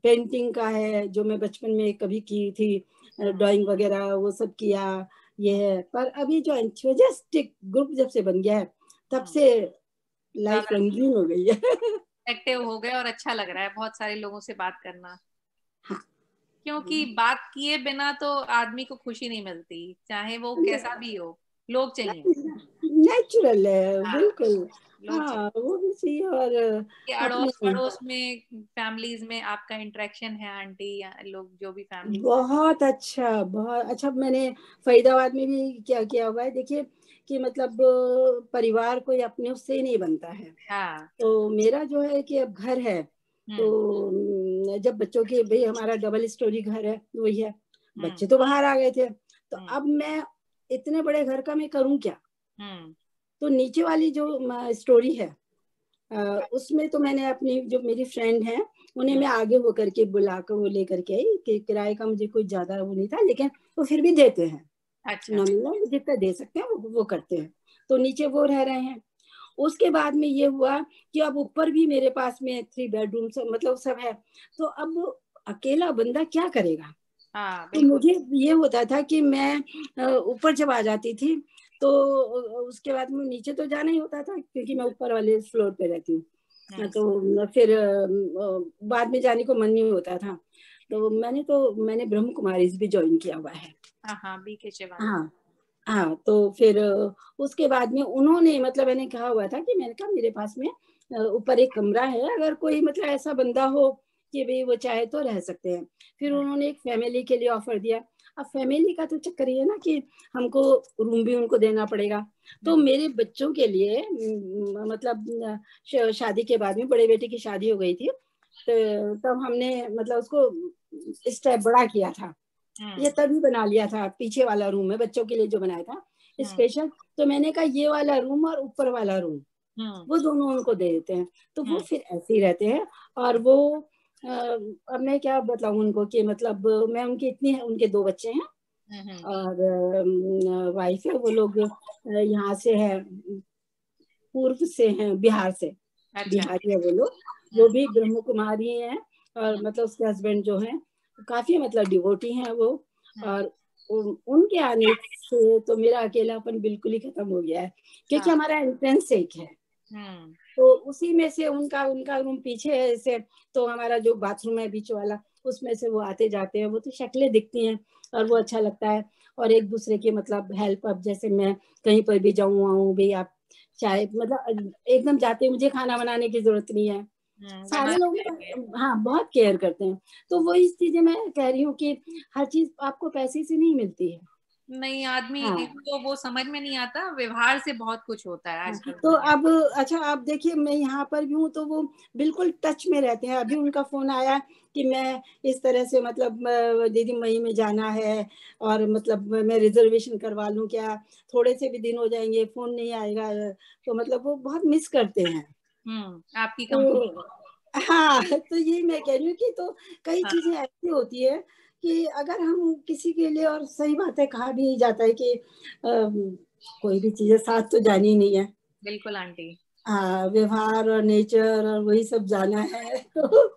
Speaker 2: पेंटिंग का है जो मैं बचपन में कभी की थी, ड्राइंग वगैरह वो सब किया, ये है। पर अभी जो एंथुसियास्टिक ग्रुप जब से बन गया है तब से लाइफ रंगीन हो गई है।
Speaker 1: एक्टिव हो गए और अच्छा लग रहा है बहुत सारे लोगों से बात करना।
Speaker 2: हाँ,
Speaker 1: क्योंकि बात किए बिना तो आदमी को खुशी नहीं मिलती, चाहे वो कैसा भी हो, लोग चाहिए।
Speaker 2: नेचुरल है बिल्कुल।
Speaker 1: लोग चाहिए
Speaker 2: हाँ वो भी चाहिए। और
Speaker 1: कि
Speaker 2: अपने
Speaker 1: अड़ोस पड़ोस में, फैमिलीज में आपका इंटरेक्शन है, आंटी या लोग जो भी फैमिली।
Speaker 2: बहुत अच्छा, बहुत अच्छा। मैंने फरीदाबाद में भी क्या किया हुआ है, देखिए कि मतलब परिवार कोई अपने उससे ही नहीं बनता है। तो मेरा जो है कि अब घर है, तो जब बच्चों के भाई हमारा डबल स्टोरी घर है वही है, बच्चे तो बाहर आ गए थे, तो अब मैं इतने बड़े घर का मैं करूं क्या। तो नीचे वाली जो स्टोरी है उसमें तो मैंने अपनी जो मेरी फ्रेंड है उन्हें मैं आगे हो करके बुला कर वो लेकर के आई कि किराए का मुझे कुछ ज्यादा वो नहीं था, लेकिन वो फिर भी देते हैं।
Speaker 1: अच्छा।
Speaker 2: नॉमिनल जितना दे सकते हैं वो करते हैं। तो नीचे वो रह रहे हैं। उसके बाद में ये हुआ कि अब ऊपर भी मेरे पास में 3 बेडरूम सब मतलब सब है, तो अब अकेला बंदा क्या करेगा। तो मुझे ये होता था कि मैं ऊपर जब आ जाती थी तो उसके बाद में नीचे तो जाना ही होता था क्योंकि मैं ऊपर वाले फ्लोर पे रहती हूँ। तो फिर बाद में जाने को मन नहीं होता था। तो मैंने ब्रह्म कुमारी भी ज्वाइन किया हुआ है। हाँ हाँ। तो फिर उसके बाद में उन्होंने मतलब मैंने कहा हुआ था कि मैंने कहा मेरे पास में ऊपर एक कमरा है, अगर कोई मतलब ऐसा बंदा हो कि भाई वो चाहे तो रह सकते हैं। फिर उन्होंने एक फैमिली के लिए ऑफर दिया। अब फैमिली का तो चक्कर ये है ना कि हमको रूम भी उनको देना पड़ेगा। तो मेरे बच्चों के लिए मतलब शादी के बाद में बड़े बेटे की शादी हो गई थी, तो तब हमने मतलब उसको स्टेप बड़ा किया था। ये तभी बना लिया था, पीछे वाला रूम है बच्चों के लिए जो बनाया था स्पेशल। तो मैंने कहा ये वाला रूम और ऊपर वाला रूम वो दोनों उनको दे देते हैं, तो वो फिर ऐसे ही रहते हैं। और वो अब मैं क्या बताऊं उनको कि मतलब मैं उनकी इतनी, उनके 2 बच्चे हैं और वाइफ है, वो लोग यहाँ से है, पूर्व से हैं, बिहार से,
Speaker 1: अच्छा।
Speaker 2: बिहारी है वो लोग, वो भी ब्रह्म कुमारी हैं। और मतलब उसके हस्बैंड जो हैं काफी मतलब डिवोटी हैं वो। और उनके आने से तो मेरा अकेलापन बिल्कुल ही खत्म हो गया है, क्योंकि
Speaker 1: हाँ।
Speaker 2: हमारा एंट्रेंस एक है, तो उसी में से उनका उनका रूम पीछे है ऐसे, तो हमारा जो बाथरूम है बीच वाला, उसमें से वो आते जाते हैं, वो तो शक्लें दिखती हैं और वो अच्छा लगता है। और एक दूसरे की मतलब हेल्प, अब जैसे मैं कहीं पर भी जाऊँ आऊँ भी, आप चाहे मतलब एकदम जाते, मुझे खाना बनाने की जरूरत नहीं है,
Speaker 1: बना
Speaker 2: सारे लोग
Speaker 1: देंगे।
Speaker 2: हाँ बहुत केयर करते हैं। तो वो इस चीजें मैं कह रही हूँ कि हर चीज आपको पैसे से नहीं मिलती है।
Speaker 1: नहीं, आदमी
Speaker 2: हाँ
Speaker 1: को वो समझ में नहीं आता, व्यवहार से बहुत कुछ होता है
Speaker 2: हाँ,
Speaker 1: आजकल
Speaker 2: तो
Speaker 1: दुनिया
Speaker 2: अब अच्छा आप देखिए, मैं यहाँ पर भी हूँ तो वो बिल्कुल टच में रहते हैं। अभी उनका फोन आया कि मैं इस तरह से मतलब दीदी मई में जाना है, और मतलब मैं रिजर्वेशन करवा लूँ क्या, थोड़े से भी दिन हो जाएंगे, फोन नहीं आएगा, तो मतलब वो बहुत मिस करते हैं।
Speaker 1: में। आपकी कंपनी को।
Speaker 2: तो हाँ, तो यही मैं कह रही हूँ कि तो कई
Speaker 1: हाँ,
Speaker 2: चीजें ऐसी होती है कि अगर हम किसी के लिए, और सही बात है, कहा भी जाता है कि कोई भी चीजें साथ तो जानी नहीं है।
Speaker 1: बिल्कुल आंटी।
Speaker 2: हाँ, व्यवहार और नेचर और वही सब जाना है तो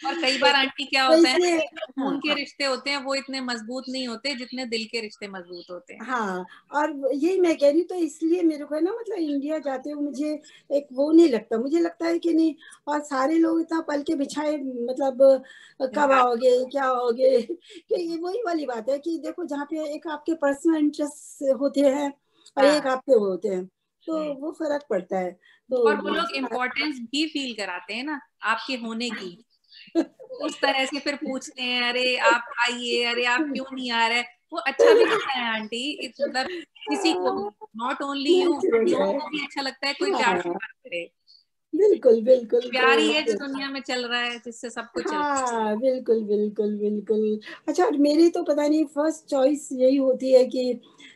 Speaker 1: और कई बार आंटी क्या
Speaker 2: तो
Speaker 1: होता है
Speaker 2: इसलिए
Speaker 1: ना, जो खून
Speaker 2: हाँ
Speaker 1: के रिश्ते होते हैं वो इतने मजबूत नहीं होते जितने दिल के रिश्ते मजबूत होते हैं।
Speaker 2: हाँ, और यही मैं कह रही हूँ, तो इसलिए मेरे को है ना, मतलब इंडिया जाते हुए मुझे एक वो नहीं लगता, मुझे लगता है कि नहीं, और सारे लोग इतना पल के बिछाए मतलब कब
Speaker 1: इंतजार।
Speaker 2: आओगे क्या आओगे कि ये वही वाली बात है कि देखो, जहाँ पे एक आपके पर्सनल इंटरेस्ट होते हैं और एक
Speaker 1: हाँ।
Speaker 2: आपके वो होते हैं, तो
Speaker 1: हम्म।
Speaker 2: वो फर्क पड़ता है।
Speaker 1: और वो
Speaker 2: तो
Speaker 1: लोग इम्पोर्टेंस भी फील कराते हैं ना आपके होने की। उस तरह से फिर पूछते हैं, अरे आप आइए, अरे आप क्यों नहीं आ रहे। वो अच्छा भी लगता है आंटी, मतलब किसी को भी, नॉट ओनली यू,
Speaker 2: नेचुरल
Speaker 1: लोगों
Speaker 2: है।
Speaker 1: को भी अच्छा लगता है कोई प्यार से
Speaker 2: हाँ,
Speaker 1: बात करे।
Speaker 2: बिल्कुल बिल्कुल।
Speaker 1: प्यार ही है जो दुनिया में चल रहा है, जिससे सब कुछ चल रहा
Speaker 2: हाँ बिल्कुल बिल्कुल बिल्कुल। अच्छा, और मेरी तो पता नहीं फर्स्ट चॉइस यही होती है कि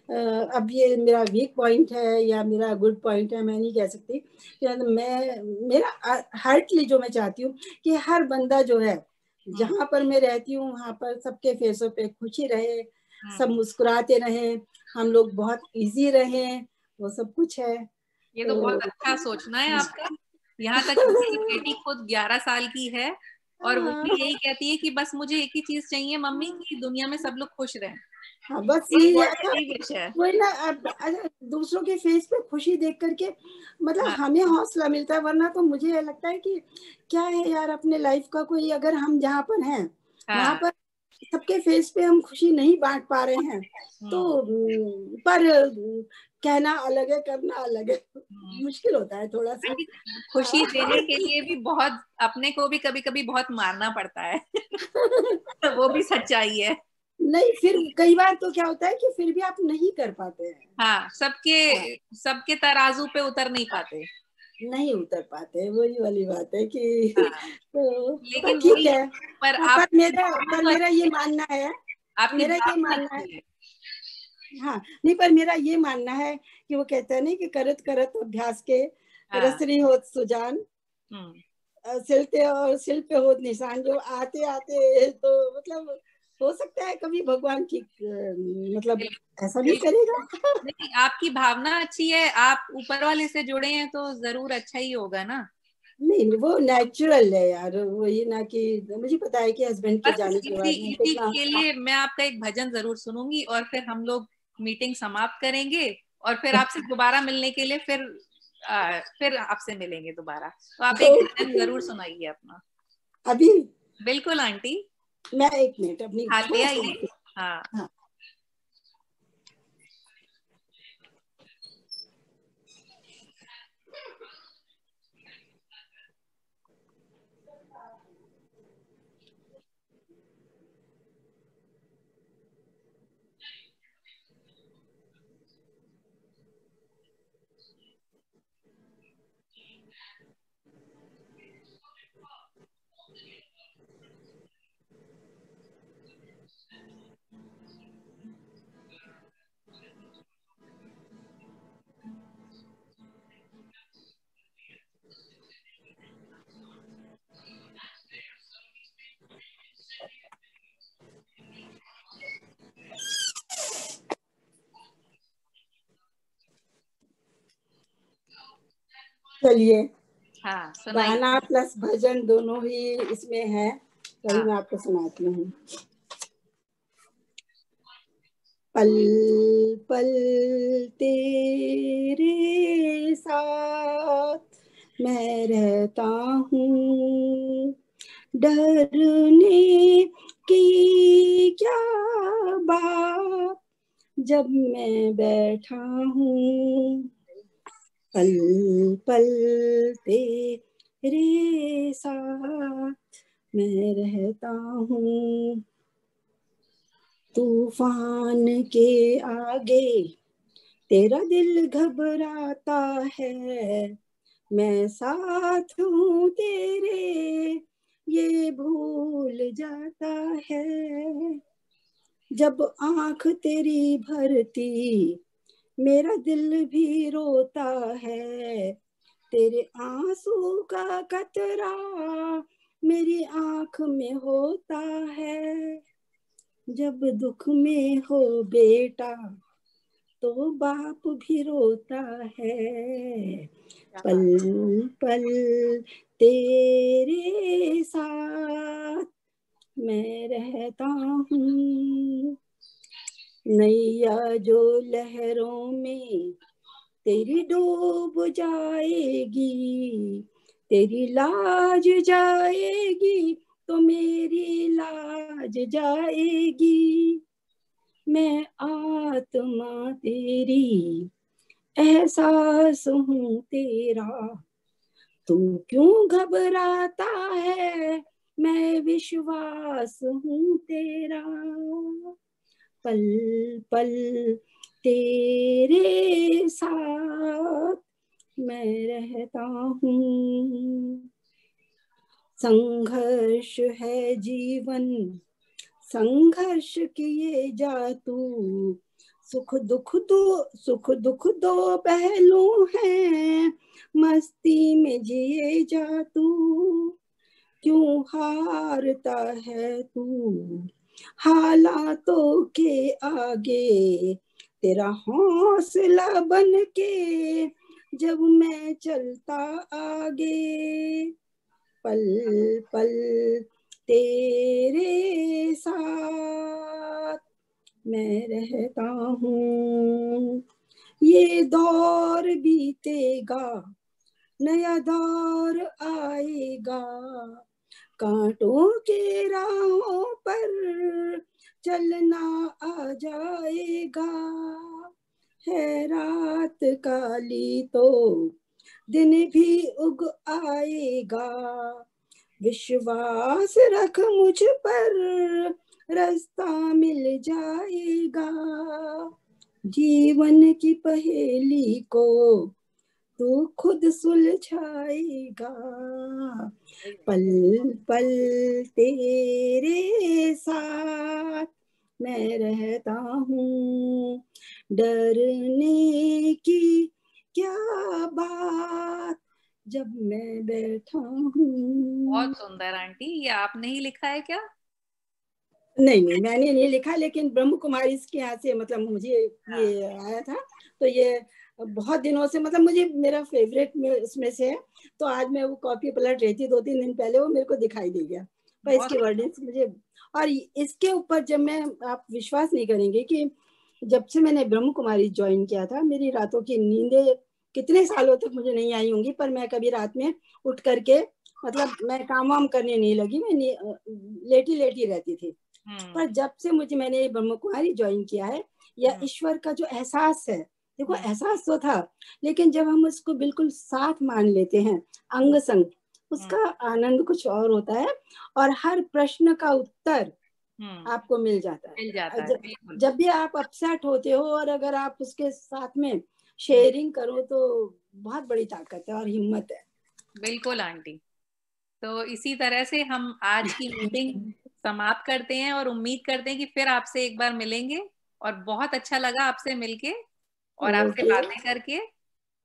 Speaker 2: अब ये मेरा वीक पॉइंट है या मेरा गुड पॉइंट है, मैं नहीं कह सकती कि मतलब मैं, मेरा हार्टली जो मैं चाहती हूँ कि हर बंदा जो है,
Speaker 1: है।
Speaker 2: जहाँ पर मैं रहती हूँ वहाँ पर सबके फेसों पे खुशी रहे, सब
Speaker 1: हम्म।
Speaker 2: मुस्कुराते रहें, हम लोग बहुत इजी रहें, वो सब कुछ है।
Speaker 1: ये तो बहुत
Speaker 2: तो
Speaker 1: अच्छा सोचना है आपका। यहाँ तक मेरी बेटी खुद 11 साल की है, और वो भी
Speaker 2: हाँ
Speaker 1: यही कहती है कि बस मुझे एक ही चीज चाहिए मम्मी, कि दुनिया में सब लोग खुश रहें।
Speaker 2: हाँ, बस
Speaker 1: एक
Speaker 2: यही है।
Speaker 1: बहुत
Speaker 2: अच्छा,
Speaker 1: बड़ी विश है।
Speaker 2: वही ना, अच्छा दूसरों के फेस पे खुशी देख करके मतलब
Speaker 1: हाँ।
Speaker 2: हमें हौसला मिलता है, वरना तो मुझे ये लगता है कि क्या है यार, अपने लाइफ का कोई, अगर हम जहाँ पर हैं वहां
Speaker 1: हाँ।
Speaker 2: पर सबके फेस पे हम खुशी नहीं बांट पा रहे हैं, तो
Speaker 1: हम्म।
Speaker 2: पर कहना अलग है, करना अलग है,
Speaker 1: हम्म।
Speaker 2: मुश्किल होता है थोड़ा सा।
Speaker 1: आंटी, खुशी देने के लिए भी बहुत, अपने को भी कभी कभी बहुत मारना पड़ता है। तो वो भी सच्चाई है।
Speaker 2: नहीं, फिर कई बार तो क्या होता है कि फिर भी आप नहीं कर पाते हैं।
Speaker 1: हाँ,
Speaker 2: हाँ,
Speaker 1: सबके सबके तराजू पे उतर नहीं पाते।
Speaker 2: नहीं उतर पाते, वही वाली बात है कि
Speaker 1: हाँ,
Speaker 2: तो पर
Speaker 1: लेकिन
Speaker 2: ठीक
Speaker 1: वही
Speaker 2: है।
Speaker 1: है। पर
Speaker 2: हाँ,
Speaker 1: आपकी भावना
Speaker 2: पर
Speaker 1: तो
Speaker 2: मेरा
Speaker 1: अच्छी
Speaker 2: ये
Speaker 1: है।
Speaker 2: मानना है,
Speaker 1: आपकी
Speaker 2: मेरा ये
Speaker 1: भावना
Speaker 2: मानना है,
Speaker 1: अच्छी है।
Speaker 2: हाँ नहीं, पर मेरा ये मानना है कि वो कहते हैं नहीं कि करत करत अभ्यास के
Speaker 1: हाँ।
Speaker 2: रसरी होत सुजान,
Speaker 1: हम्म।
Speaker 2: सिलते और सिल पे होत निशान, जो आते आते तो मतलब हो सकता है कभी भगवान ठीक मतलब ऐसा भी
Speaker 1: बिल्कुल।
Speaker 2: करेगा।
Speaker 1: नहीं, आपकी भावना अच्छी है, आप ऊपर वाले से जुड़े हैं तो जरूर अच्छा ही होगा ना।
Speaker 2: नहीं, वो नेचुरल है यार, वो ये ना कि मुझे पता है कि हस्बैंड के
Speaker 1: बस
Speaker 2: जाने के
Speaker 1: इसी
Speaker 2: बाद में
Speaker 1: इसी
Speaker 2: कितना।
Speaker 1: के लिए मैं आपका एक भजन जरूर सुनूंगी, और फिर हम लोग मीटिंग समाप्त करेंगे, और फिर आपसे दोबारा मिलने के लिए फिर आपसे मिलेंगे दोबारा। तो आप एक भजन जरूर सुनाइए अपना।
Speaker 2: अभी
Speaker 1: बिल्कुल आंटी।
Speaker 2: मैं एक मिनट अपनी
Speaker 1: हाल ले
Speaker 2: थोड़ा सा।
Speaker 1: आइए। हाँ।
Speaker 2: हाँ, चलिए,
Speaker 1: हाँ सुनाइए।
Speaker 2: गाना प्लस भजन दोनों ही इसमें है, वही
Speaker 1: हाँ
Speaker 2: मैं आपको सुनाती हूँ। पल पल तेरे साथ मैं रहता हूँ, डरने की क्या बात जब मैं बैठा हूँ, पल पल तेरे साथ मैं रहता हूँ, तूफान के आगे तेरा दिल घबराता है, मैं साथ हूँ तेरे ये भूल जाता है, जब आंख तेरी भरती मेरा दिल भी रोता है, तेरे आंसू का कतरा मेरी आंख में होता है, जब दुख में हो बेटा तो बाप भी रोता है, पल पल तेरे साथ मैं रहता हूँ, नैया जो लहरों में तेरी डूब जाएगी, तेरी लाज जाएगी तो मेरी लाज जाएगी, मैं आत्मा तेरी एहसास हूँ तेरा, तू क्यों घबराता है मैं विश्वास हूँ तेरा, पल पल तेरे साथ मैं रहता हूँ, संघर्ष है जीवन संघर्ष किए जा तू, सुख दुख दो पहलू हैं, मस्ती में जिए जा तू, क्यों हारता है तू हालातों के आगे, तेरा हौसला बन के जब मैं चलता आगे, पल पल तेरे साथ मैं रहता हूँ, ये दौर बीतेगा नया दौर आएगा, कांटों के राहों पर चलना आ जाएगा, है रात काली तो दिन भी उग आएगा, विश्वास रख मुझ पर रास्ता मिल जाएगा, जीवन की पहेली को तू खुद सुलझाएगा, पल पल तेरे साथ मैं रहता हूँ, डरने की क्या बात जब मैं बैठा
Speaker 1: बहुत
Speaker 2: हूँ।
Speaker 1: सुंदर आंटी, ये आपने ही लिखा है क्या?
Speaker 2: नहीं नहीं, मैंने नहीं लिखा, लेकिन ब्रह्म कुमारी के यहाँ से मतलब मुझे
Speaker 1: हाँ
Speaker 2: ये आया था, तो ये बहुत दिनों से मतलब मुझे मेरा फेवरेट में उसमें से है, तो आज मैं वो कॉपी पलट रही थी 2-3 दिन पहले, वो मेरे को दिखाई दे गया, पर
Speaker 1: बहुत
Speaker 2: इसकी वर्डिंग्स मुझे, और इसके ऊपर जब मैं, आप विश्वास नहीं करेंगे कि जब से मैंने ब्रह्म कुमारी ज्वाइन किया था, मेरी रातों की नींदें कितने सालों तक मुझे नहीं आई होंगी, पर मैं कभी रात में उठ करके मतलब मैं काम वाम करने नहीं लगी, मैं लेटी लेटी रहती थी, पर जब से मैंने ब्रह्म कुमारी ज्वाइन किया है, या ईश्वर का जो एहसास है, देखो एहसास तो था, लेकिन जब हम उसको बिल्कुल साथ मान लेते हैं अंग संग, उसका आनंद कुछ और होता है, और हर प्रश्न का उत्तर आपको मिल जाता
Speaker 1: मिल
Speaker 2: है,
Speaker 1: जाता है बिल्कुल।
Speaker 2: जब भी आप अपसेट होते हो और अगर आप उसके साथ में शेयरिंग करो तो बहुत बड़ी ताकत है और हिम्मत है।
Speaker 1: बिल्कुल आंटी, तो इसी तरह से हम आज की मीटिंग समाप्त करते हैं और उम्मीद करते हैं कि फिर आपसे एक बार मिलेंगे, और बहुत अच्छा लगा आपसे मिलके और आपसे
Speaker 2: ओके,
Speaker 1: बातें करके।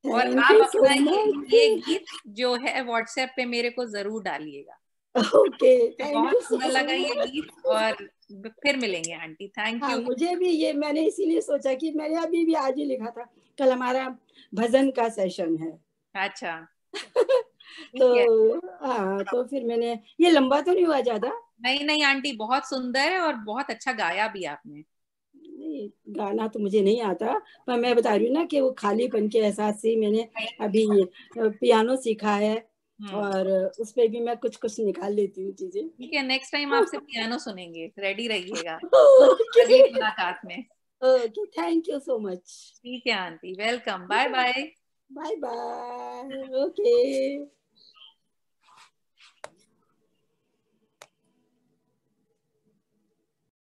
Speaker 1: और
Speaker 2: थैंक
Speaker 1: आप
Speaker 2: यू सो
Speaker 1: अपना ये
Speaker 2: मच।
Speaker 1: गीत जो है व्हाट्सएप पे मेरे को जरूर डालिएगा।
Speaker 2: ओके,
Speaker 1: मुझे
Speaker 2: थैंक
Speaker 1: बहुत
Speaker 2: यू
Speaker 1: सुंदर
Speaker 2: सो
Speaker 1: लगा ये गीत,
Speaker 2: मच।
Speaker 1: और फिर मिलेंगे आंटी, थैंक
Speaker 2: हाँ,
Speaker 1: यू।
Speaker 2: मुझे भी ये, मैंने इसीलिए सोचा कि मैंने अभी भी आज ही लिखा था, कल हमारा भजन का सेशन है।
Speaker 1: अच्छा ठीक है।
Speaker 2: तो हाँ, तो फिर मैंने, ये लंबा तो नहीं हुआ ज्यादा?
Speaker 1: नहीं नहीं आंटी, बहुत सुंदर है और बहुत अच्छा गाया भी आपने।
Speaker 2: नहीं, गाना तो मुझे नहीं आता, पर मैं बता रही हूँ ना कि वो खालीपन के एहसास से ही मैंने अभी पियानो सीखा है,
Speaker 1: हम्म।
Speaker 2: और उस पे भी मैं कुछ कुछ निकाल लेती हूँ चीजें।
Speaker 1: ठीक है, नेक्स्ट टाइम आपसे पियानो सुनेंगे, रेडी रहिएगा
Speaker 2: ओके।
Speaker 1: अगली मुलाकात में।
Speaker 2: Okay, thank you so much.
Speaker 1: ठीक है aunty, welcome, bye bye.
Speaker 2: Bye bye. Okay.